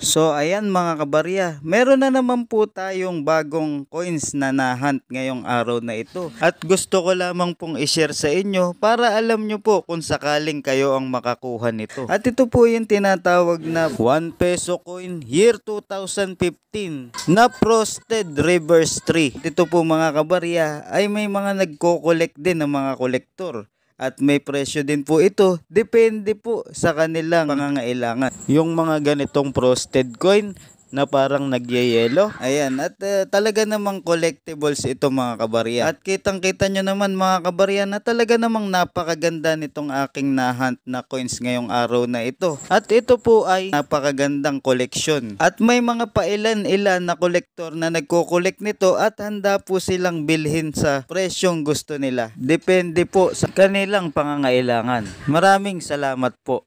So ayan mga kabarya, meron na naman po tayong bagong coins na nahunt ngayong araw na ito. At gusto ko lamang pong i-share sa inyo para alam nyo po kung sakaling kayo ang makakuha nito. At ito po yung tinatawag na 1 peso coin year 2015 na frosted reverse 3. Ito po mga kabarya ay may mga nagko-collect din ng mga kolektor. At may presyo din po ito, depende po sa kanilang pangangailangan. Yung mga ganitong frosted coin na parang nagyayelo. Ayan, at talaga namang collectibles ito mga kabarya. At kitang kita nyo naman mga kabarya na talaga namang napakaganda nitong aking nahunt na coins ngayong araw na ito. At ito po ay napakagandang koleksyon. At may mga pailan-ilan na kolektor na nagko-collect nito at handa po silang bilhin sa presyong gusto nila. Depende po sa kanilang pangangailangan. Maraming salamat po.